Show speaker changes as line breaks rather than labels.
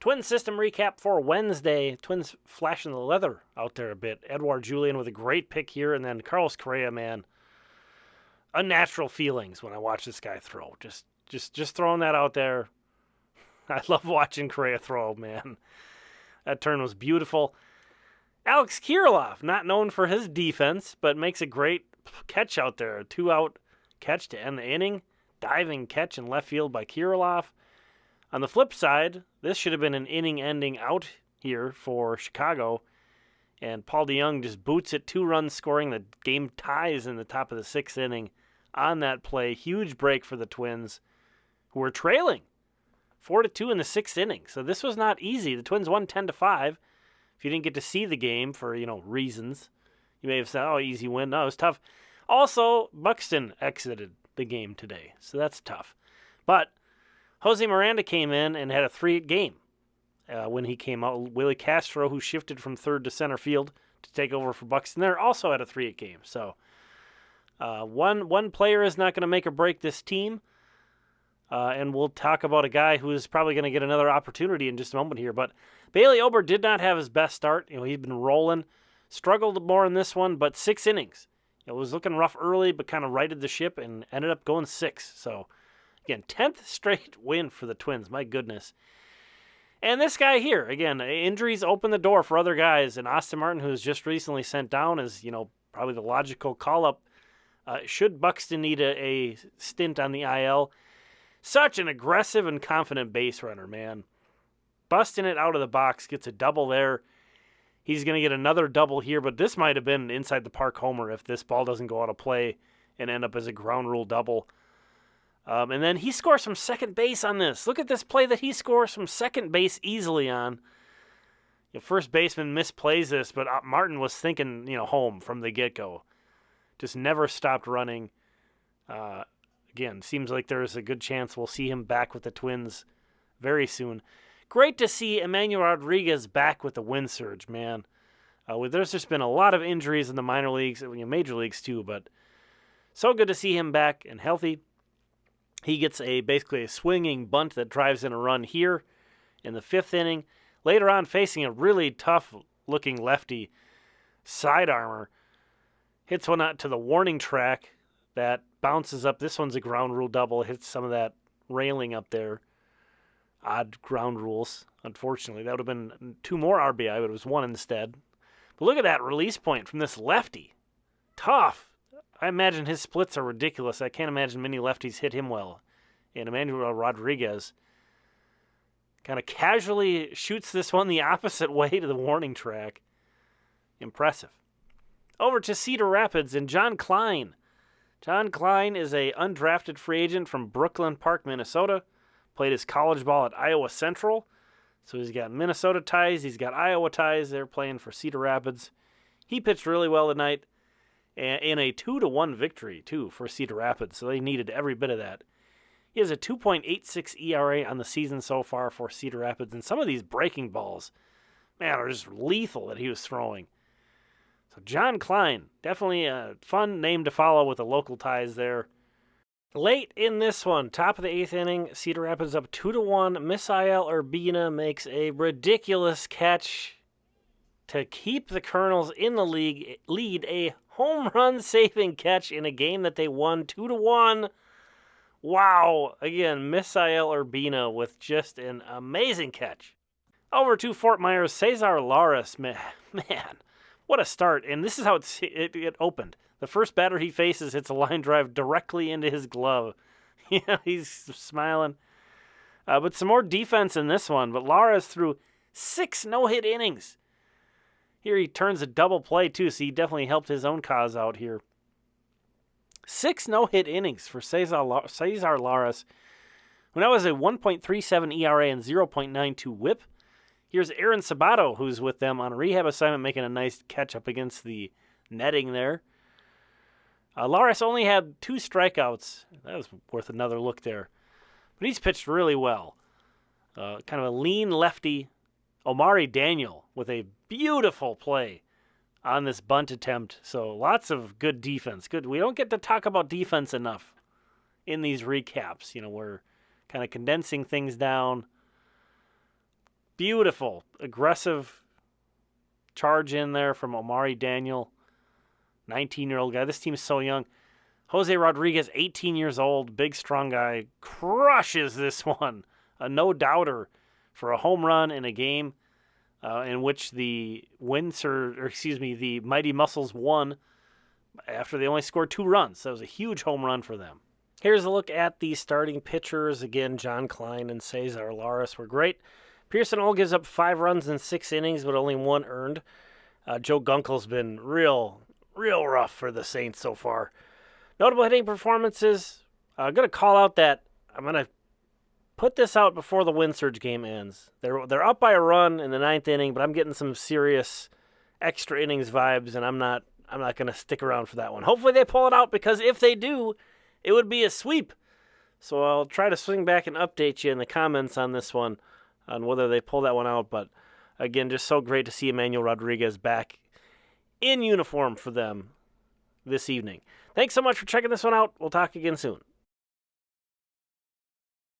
Twins system recap for Wednesday. Twins flashing the leather out there a bit. Edouard Julien with a great pick here, and then Carlos Correa, man. Unnatural feelings when I watch this guy throw. Just throwing that out there. I love watching Correa throw, man. That turn was beautiful. Alex Kirilloff, not known for his defense, but makes a great catch out there. A 2-out catch to end the inning. Diving catch in left field by Kirilloff. On the flip side, this should have been an inning-ending out here for Chicago. And Paul DeJong just boots it, 2 runs scoring. The game ties in the top of the 6th inning on that play. Huge break for the Twins, who were trailing 4-2 in the 6th inning. So this was not easy. The Twins won 10-5. If you didn't get to see the game for, reasons, you may have said, oh, easy win. No, it was tough. Also, Buxton exited the game today, so that's tough. But Jose Miranda came in and had a 3-8 game when he came out. Willie Castro, who shifted from third to center field to take over for Buxton there, also had a 3-8 game. So one player is not going to make or break this team. And we'll talk about a guy who is probably going to get another opportunity in just a moment here. But Bailey Ober did not have his best start. He'd been rolling. Struggled more in this one, but 6 innings. It was looking rough early, but kind of righted the ship and ended up going 6. So, again, 10th straight win for the Twins. My goodness. And this guy here, again, injuries open the door for other guys. And Austin Martin, who was just recently sent down, is, probably the logical call-up. Should Buxton need a stint on the IL? Such an aggressive and confident base runner, man. Busting it out of the box, gets a double there. He's going to get another double here, but this might have been an inside the park homer if this ball doesn't go out of play and end up as a ground rule double. And then he scores from second base on this. Look at this play that he scores from second base easily on. First baseman misplays this, but Martin was thinking, home from the get-go. Just never stopped running. Again, seems like there's a good chance we'll see him back with the Twins very soon. Great to see Emmanuel Rodriguez back with the win surge, man. There's just been a lot of injuries in the minor leagues, major leagues too, but so good to see him back and healthy. He gets basically a swinging bunt that drives in a run here in the 5th inning. Later on, facing a really tough-looking lefty side armor, hits one out to the warning track that bounces up. This one's a ground rule double. Hits some of that railing up there. Odd ground rules, unfortunately. That would have been 2 more RBI, but it was 1 instead. But look at that release point from this lefty. Tough. I imagine his splits are ridiculous. I can't imagine many lefties hit him well. And Emmanuel Rodriguez kind of casually shoots this one the opposite way to the warning track. Impressive. Over to Cedar Rapids and John Klein. John Klein is a undrafted free agent from Brooklyn Park, Minnesota. Played his college ball at Iowa Central. So he's got Minnesota ties. He's got Iowa ties. They're playing for Cedar Rapids. He pitched really well tonight in a 2-1 victory, too, for Cedar Rapids. So they needed every bit of that. He has a 2.86 ERA on the season so far for Cedar Rapids. And some of these breaking balls, man, are just lethal that he was throwing. So John Klein, definitely a fun name to follow with the local ties there. Late in this one, top of the 8th inning, Cedar Rapids up 2-1. Misael Urbina makes a ridiculous catch to keep the Colonels in the lead. A home run saving catch in a game that they won 2-1. Wow. Again, Misael Urbina with just an amazing catch. Over to Fort Myers, Cesar Lares. Man, what a start. And this is how it opened. The first batter he faces hits a line drive directly into his glove. He's smiling. But some more defense in this one. But Lares threw 6 no-hit innings. Here he turns a double play, too, so he definitely helped his own cause out here. 6 no-hit innings for Cesar Lares, who now has a 1.37 ERA and 0.92 whip. Here's Aaron Sabato, who's with them on a rehab assignment, making a nice catch-up against the netting there. Lares only had 2 strikeouts. That was worth another look there. But he's pitched really well. Kind of a lean lefty. Omari Daniel with a beautiful play on this bunt attempt. So lots of good defense. Good. We don't get to talk about defense enough in these recaps. We're kind of condensing things down. Beautiful, aggressive charge in there from Omari Daniel, 19-year-old guy. This team is so young. Jose Rodriguez, 18 years old, big, strong guy, crushes this one. A no-doubter for a home run in a game in which the Mighty Muscles won after they only scored 2 runs. That was a huge home run for them. Here's a look at the starting pitchers. Again, John Klein and Cesar Lares were great. Pearson Ole gives up 5 runs in 6 innings, but only 1 earned. Joe Gunkel's been real rough for the Saints so far. Notable hitting performances. I'm going to call out that I'm going to put this out before the Wind Surge game ends. They're up by a run in the 9th inning, but I'm getting some serious extra innings vibes, and I'm not going to stick around for that one. Hopefully they pull it out, because if they do, it would be a sweep. So I'll try to swing back and update you in the comments on this one, on whether they pull that one out. But again, just so great to see Emmanuel Rodriguez back in uniform for them this evening. Thanks so much for checking this one out. We'll talk again soon.